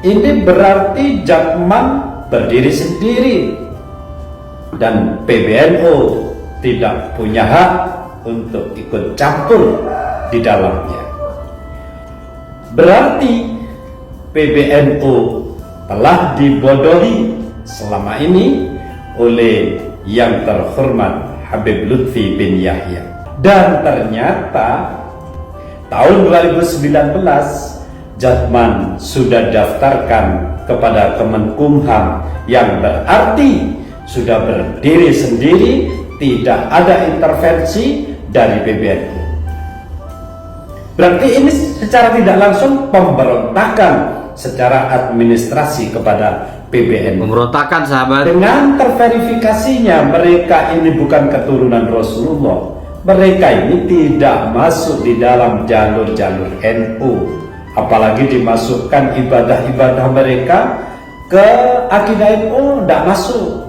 ini berarti Jatman berdiri sendiri dan PBNU tidak punya hak untuk ikut campur di dalamnya. Berarti PBNU telah dibodohi selama ini oleh yang terhormat Habib Lutfi bin Yahya. Dan ternyata tahun 2019 Jatman sudah daftarkan kepada Kemenkumham, yang berarti sudah berdiri sendiri, tidak ada intervensi dari PBNU. Berarti ini secara tidak langsung pemberontakan secara administrasi kepada PBNU. Pemberontakan, sahabat. Dengan terverifikasinya mereka ini bukan keturunan Rasulullah. Mereka ini tidak masuk di dalam jalur-jalur NU, apalagi dimasukkan ibadah-ibadah mereka ke akidah NU, tidak masuk.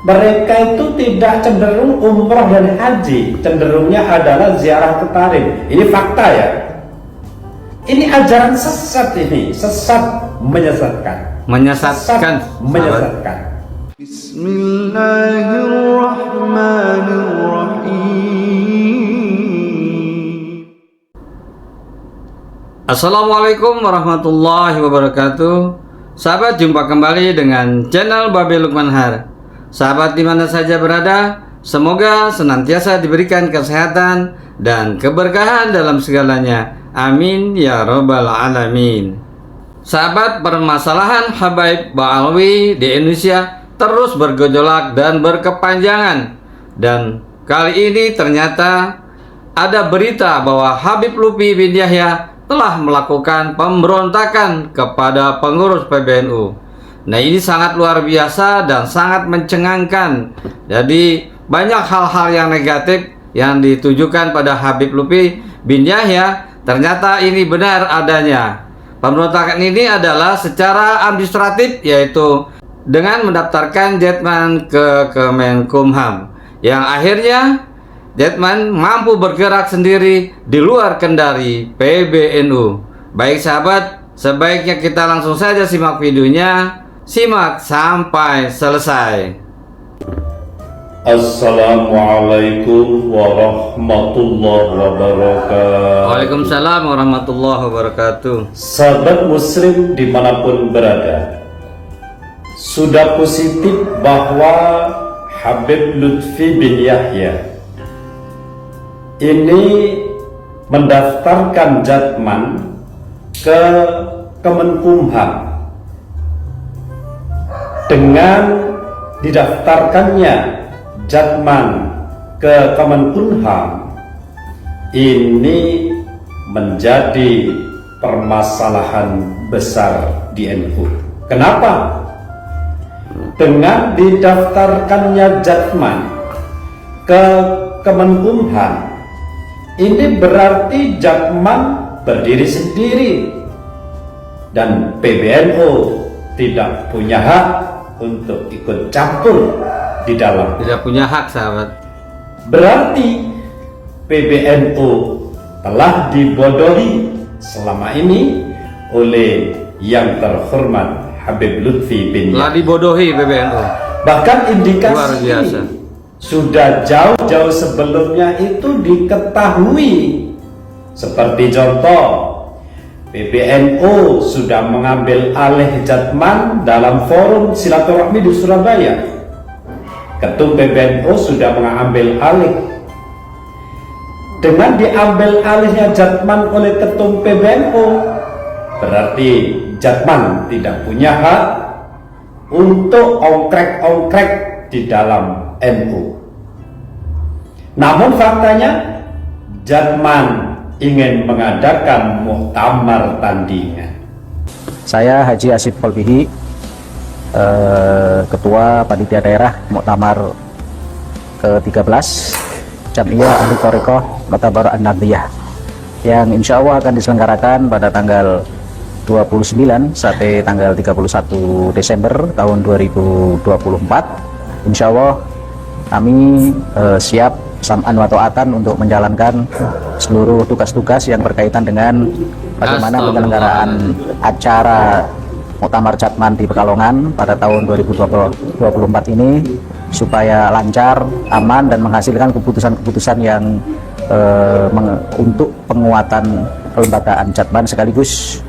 Mereka itu tidak cenderung umrah dan haji, cenderungnya adalah ziarah ke tarim. Ini fakta ya. Ini ajaran sesat, ini sesat, menyesatkan. Menyesatkan, menyesatkan. Assalamualaikum warahmatullahi wabarakatuh. Sahabat, jumpa kembali dengan channel Babe Lukman Har. Sahabat dimana saja berada, semoga senantiasa diberikan kesehatan dan keberkahan dalam segalanya. Amin ya robbal alamin. Sahabat, permasalahan Habaib Ba'alwi di Indonesia terus bergejolak dan berkepanjangan. Dan kali ini ternyata ada berita bahwa Habib Lutfi bin Yahya telah melakukan pemberontakan kepada pengurus PBNU. Nah, ini sangat luar biasa dan sangat mencengangkan. Jadi banyak hal-hal yang negatif yang ditujukan pada Habib Lutfi bin Yahya, ternyata ini benar adanya. Pemberontakan ini adalah secara administratif, yaitu dengan mendaftarkan Jatman ke Kemenkumham, yang akhirnya Jatman mampu bergerak sendiri di luar kendali PBNU. Baik sahabat, sebaiknya kita langsung saja simak videonya. Simak sampai selesai. Assalamualaikum warahmatullahi wabarakatuh. Waalaikumsalam warahmatullahi wabarakatuh. Sahabat muslim dimanapun berada, sudah positif bahwa Habib Lutfi bin Yahya ini mendaftarkan Jatman ke Kemenkumham. Dengan didaftarkannya Jatman ke Kemenkumham, ini menjadi permasalahan besar di NU. Kenapa? Dengan didaftarkannya Jatman ke Kemenkumham, ini berarti Jatman berdiri sendiri dan PBNU tidak punya hak untuk ikut campur di dalam. Tidak punya hak, sahabat. Berarti PBNU telah dibodohi selama ini oleh yang terhormat Habib Lutfi bin Yahya. Telah dibodohi PBNU. Bahkan indikasi luar biasa. Ini sudah jauh-jauh sebelumnya itu diketahui. Seperti contoh, PBNU sudah mengambil alih Jatman dalam forum silaturahmi di Surabaya. Ketum PBNU sudah mengambil alih. Dengan diambil alihnya Jatman oleh ketum PBNU, berarti Jatman tidak punya hak untuk ongkrek-ongkrek di dalam NU. Namun faktanya Jatman ingin mengadakan muktamar tandingan. Saya Haji Asif Kolbihi, Ketua Panitia Daerah Muktamar ke-13 Jamiyah Ahli Thariqah Kota Baru An-Nadiyah, yang insya Allah akan diselenggarakan pada tanggal 29 sampai tanggal 31 Desember tahun 2024. Insya Allah kami siap sam'an wa ta'atan untuk menjalankan seluruh tugas-tugas yang berkaitan dengan bagaimana penyelenggaraan acara Muktamar Jatman di Pekalongan pada tahun 2024 ini supaya lancar, aman, dan menghasilkan keputusan-keputusan yang untuk penguatan kelembagaan Jatman, sekaligus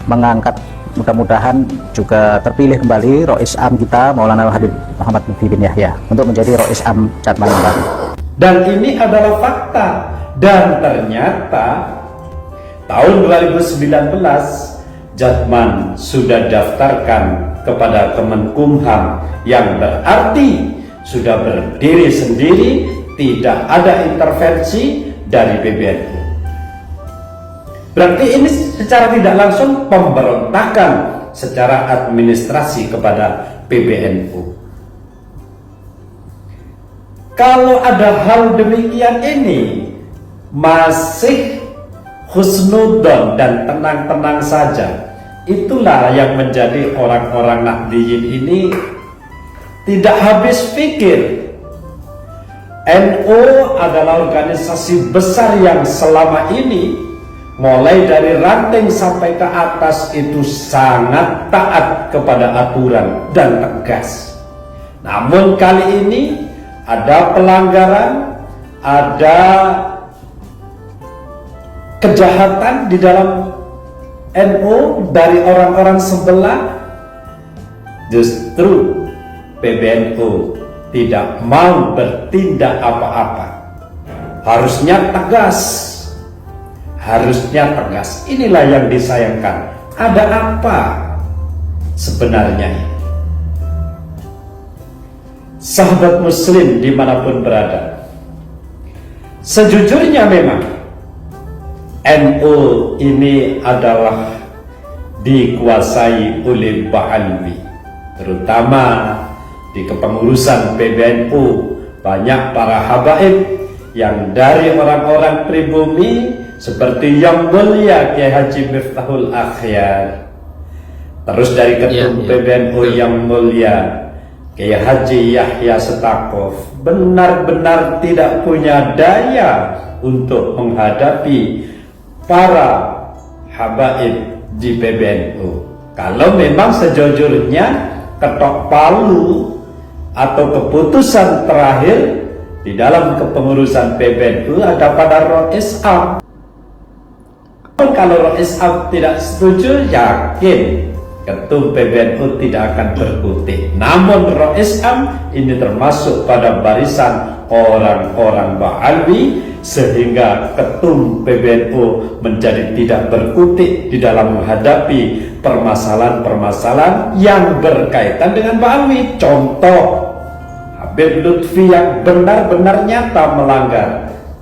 mengangkat, mudah-mudahan juga terpilih kembali Rois Am kita Maulana Habib Muhammad Mufti bin Yahya untuk menjadi Rois Am Jatman yang baru. Dan ini adalah fakta. Dan ternyata tahun 2019 Jatman sudah daftarkan kepada Kemenkumham, yang berarti sudah berdiri sendiri, tidak ada intervensi dari PBNU. Berarti ini secara tidak langsung pemberontakan secara administrasi kepada PBNU. Kalau ada hal demikian ini masih husnudon dan tenang-tenang saja, itulah yang menjadi orang-orang Nahdliyin ini tidak habis pikir. NU adalah organisasi besar yang selama ini, mulai dari ranting sampai ke atas, itu sangat taat kepada aturan dan tegas. Namun kali ini ada pelanggaran, ada kejahatan di dalam NU dari orang-orang sebelah. Justru PBNU tidak mau bertindak apa-apa. Harusnya tegas. Harusnya tegas. Inilah yang disayangkan. Ada apa sebenarnya ini? Sahabat muslim dimanapun berada, sejujurnya memang NU ini adalah dikuasai oleh Ba'alwi, terutama di kepengurusan PBNU. Banyak para habaib yang dari orang-orang pribumi seperti Yang Mulia Kiai Haji Miftahul Akhyar, terus dari ketum PBNU Yang Mulia Kiai Haji Yahya Stakuf, benar-benar tidak punya daya untuk menghadapi para habaib di PBNU. Kalau memang sejujurnya ketok palu atau keputusan terakhir di dalam kepengurusan PBNU ada pada Rois Am. Kalau Rois Am tidak setuju, yakin ketum PBNU tidak akan berkutik. Namun Rois Am ini termasuk pada barisan orang-orang Ba'alwi, sehingga ketum PBNU menjadi tidak berkutik di dalam menghadapi permasalahan-permasalahan yang berkaitan dengan Ba'alwi. Contoh, Habib Lutfi yang benar-benar nyata melanggar,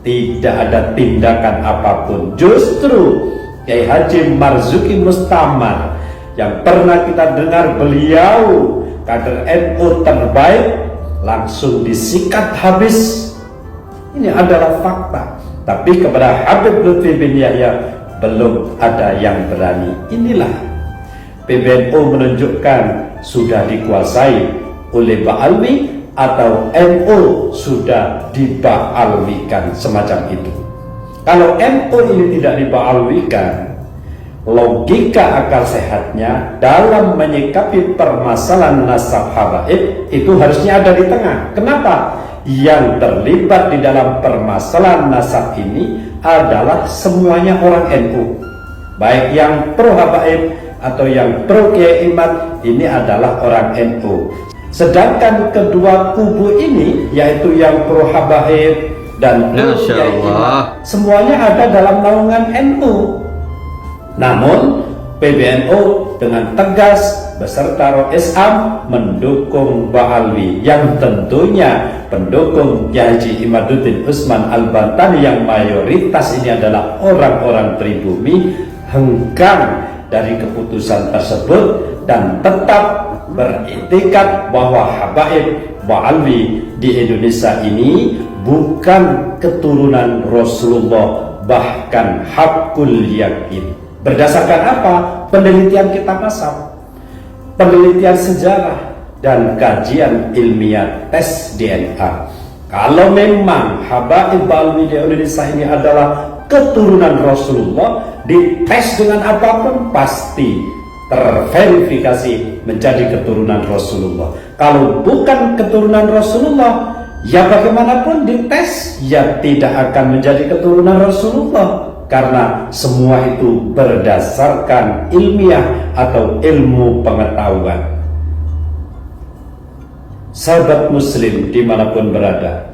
tidak ada tindakan apapun. Justru Kiai Haji Marzuki Mustamar yang pernah kita dengar beliau kader NU terbaik, langsung disikat habis. Ini adalah fakta. Tapi kepada Habib Lutfi bin Yahya belum ada yang berani. Inilah PBNU menunjukkan sudah dikuasai oleh Ba'alwi atau NU sudah diba'alwikan, semacam itu. Kalau NU ini tidak diba'alwikan, logika akal sehatnya dalam menyikapi permasalahan nasab habaib itu harusnya ada di tengah. Kenapa? Yang terlibat di dalam permasalahan nasab ini adalah semuanya orang NU, baik yang pro habaib atau yang pro Kiai Imad, ini adalah orang NU. Sedangkan kedua kubu ini, yaitu yang pro habaib dan pro Kiai Imad, semuanya ada dalam naungan NU. Namun PBNU dengan tegas beserta Rois Am mendukung Ba'alwi, yang tentunya pendukung Kiai Haji Imaduddin Usman Al-Bantani yang mayoritas ini adalah orang-orang pribumi, hengkang dari keputusan tersebut dan tetap beriktikad bahwa habaib Ba'alwi di Indonesia ini bukan keturunan Rasulullah, bahkan hakul yakin. Berdasarkan apa? Penelitian kitab nasab, penelitian sejarah, dan kajian ilmiah tes DNA. Kalau memang habaib Ba'alwi di Indonesia ini adalah keturunan Rasulullah, dites dengan apapun pasti terverifikasi menjadi keturunan Rasulullah. Kalau bukan keturunan Rasulullah, ya bagaimanapun dites, ya tidak akan menjadi keturunan Rasulullah. Karena semua itu berdasarkan ilmiah atau ilmu pengetahuan. Sahabat muslim dimanapun berada,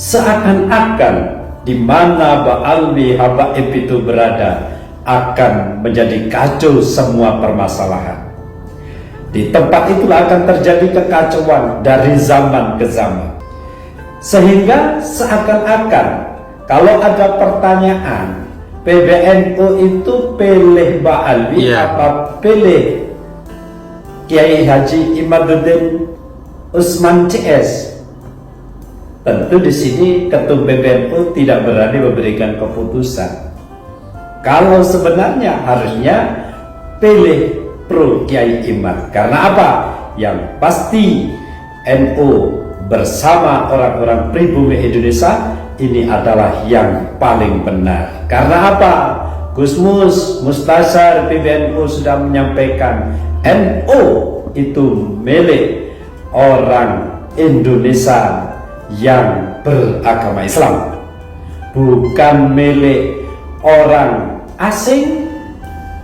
seakan-akan di mana Ba'alwi Habaib itu berada akan menjadi kacau semua permasalahan. Di tempat itulah akan terjadi kekacauan dari zaman ke zaman. Sehingga seakan-akan kalau ada pertanyaan, PBNU itu pilih Ba'alwi apa pilih Kiai Haji Imaduddin Usman CS? Tentu di sini Ketum PBNU tidak berani memberikan keputusan. Kalau sebenarnya harusnya pilih pro Kiai Imad. Karena apa? Yang pasti NU bersama orang-orang pribumi Indonesia ini adalah yang paling benar. Karena apa? Gusmus Mustasar PBNU sudah menyampaikan NU itu milik orang Indonesia yang beragama Islam, bukan milik orang asing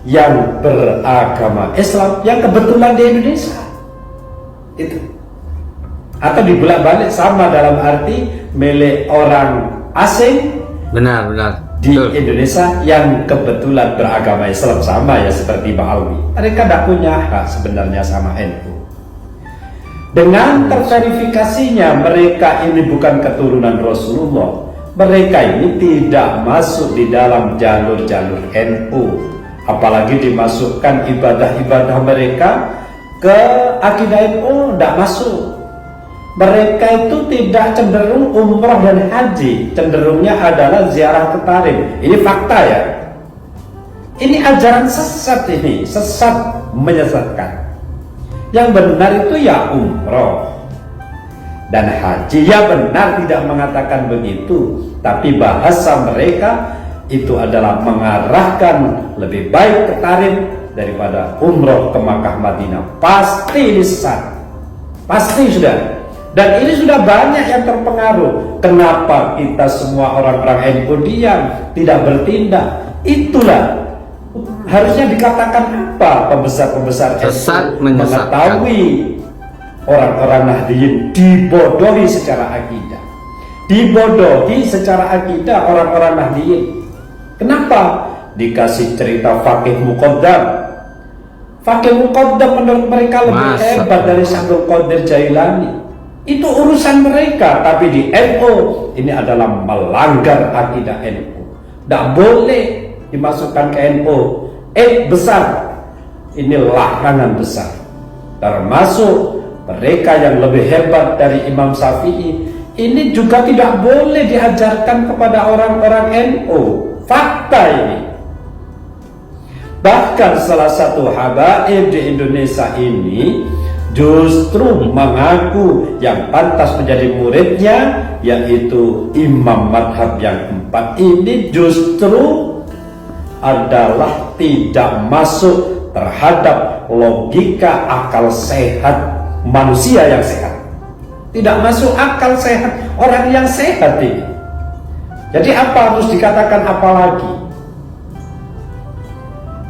yang beragama Islam yang kebetulan di Indonesia. Itu atau dibalik-balik sama dalam arti milik orang asing benar di Indonesia yang kebetulan beragama Islam, sama ya seperti Ba'alwi. Mereka tidak punya hak sebenarnya sama NU. Dengan terverifikasinya mereka ini bukan keturunan Rasulullah, mereka ini tidak masuk di dalam jalur-jalur NU, apalagi dimasukkan ibadah-ibadah mereka ke akidah NU, tidak masuk. Mereka itu tidak cenderung umroh dan haji, cenderungnya adalah ziarah ke tarim. Ini fakta ya. Ini ajaran sesat, ini sesat, menyesatkan. Yang benar itu ya umroh dan haji. Ya benar tidak mengatakan begitu, tapi bahasa mereka itu adalah mengarahkan lebih baik ke tarim daripada umroh ke Makkah Madinah. Pasti ini sesat, pasti sudah. Dan ini sudah banyak yang terpengaruh. Kenapa kita semua orang-orang NU diam, tidak bertindak? Itulah harusnya dikatakan apa? Pembesar-pembesar NU mengetahui orang-orang Nahdliyin dibodohi secara akidah, dibodohi secara akidah orang-orang Nahdliyin. Kenapa? Dikasih cerita Faqih Muqaddam. Faqih Muqaddam menurut mereka lebih hebat dari Syaikhul Qadir Jailani. Itu urusan mereka, tapi di NU ini adalah melanggar akidah NU. Tidak boleh dimasukkan ke NU. Besar, ini larangan besar. Termasuk mereka yang lebih hebat dari Imam Syafi'i, ini juga tidak boleh diajarkan kepada orang-orang NU. Fakta ini. Bahkan salah satu habaib di Indonesia ini justru mengaku yang pantas menjadi muridnya yaitu imam madhab yang 4 ini justru adalah tidak masuk terhadap logika akal sehat manusia yang sehat. Tidak masuk akal sehat orang yang sehat ini. Jadi apa harus dikatakan apalagi?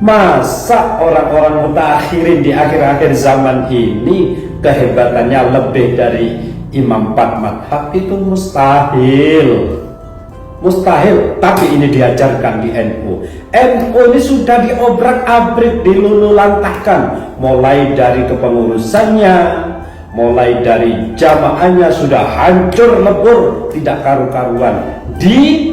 Masa orang-orang mutakhirin di akhir-akhir zaman ini kehebatannya lebih dari imam 4 madhab? Itu mustahil. Mustahil, tapi ini diajarkan di NU. NU ini sudah diobrak-abrik, dilululantahkan, mulai dari kepengurusannya, mulai dari jamaahnya sudah hancur lebur, tidak karu-karuan di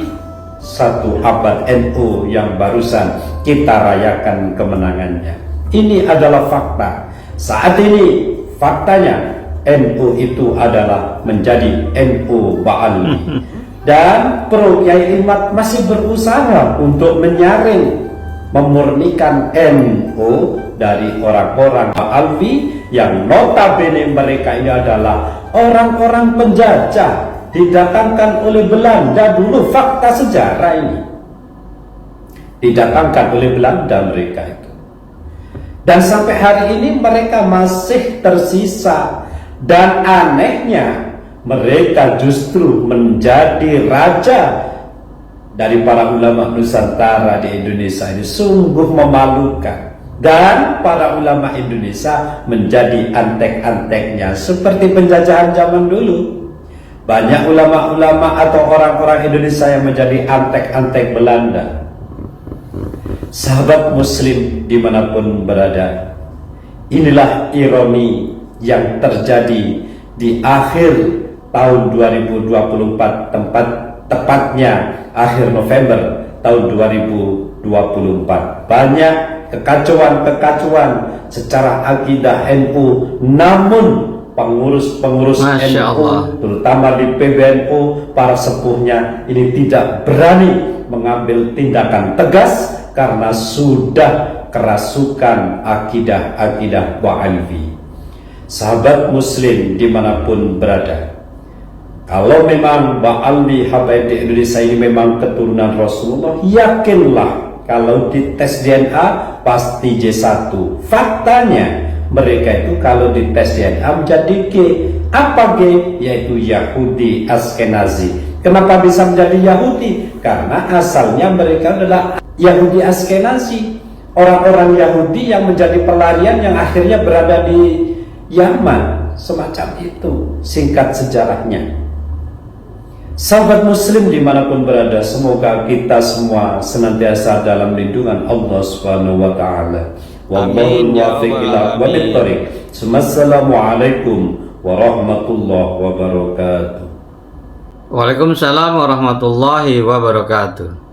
satu abad NU yang barusan kita rayakan kemenangannya. Ini adalah fakta. Saat ini faktanya NU itu adalah menjadi NU Ba'alwi. Dan Pro Kiai Imad masih berusaha untuk menyaring, memurnikan NU dari orang-orang Ba'alwi yang notabene mereka ini adalah orang-orang penjajah, didatangkan oleh Belanda dulu. Fakta sejarah ini. didatangkan oleh Belanda mereka itu. Dan sampai hari ini mereka masih tersisa, dan anehnya mereka justru menjadi raja dari para ulama Nusantara di Indonesia. Ini sungguh memalukan. Dan para ulama Indonesia menjadi antek-anteknya seperti penjajahan zaman dulu. Banyak ulama-ulama atau orang-orang Indonesia yang menjadi antek-antek Belanda. Sahabat muslim dimanapun berada, inilah ironi yang terjadi di akhir tahun 2024, tepatnya akhir November tahun 2024. Banyak kekacauan secara akidah NU, namun pengurus-pengurus NU, terutama di PBNU, para sepuhnya ini tidak berani mengambil tindakan tegas karena sudah kerasukan akidah-akidah Wahhabi. Sahabat muslim dimanapun berada, kalau memang Ba'alwi Habaib di Indonesia ini memang keturunan Rasulullah, yakinlah kalau dites DNA pasti J1. Faktanya mereka itu kalau dites DNA menjadi G. Apa G? Yaitu Yahudi Askenazi. Kenapa bisa menjadi Yahudi? Karena asalnya mereka adalah Yahudi Askenazi, orang-orang Yahudi yang menjadi pelarian yang akhirnya berada di Yaman, semacam itu singkat sejarahnya. Sahabat muslim dimanapun berada, semoga kita semua senantiasa dalam lindungan Allah Subhanahu wa ta'ala. Wallahul muwaffiq ila aqwamit thoriq. Wassalamualaikum warahmatullahi wabarakatuh. Waalaikumsalam warahmatullahi wabarakatuh.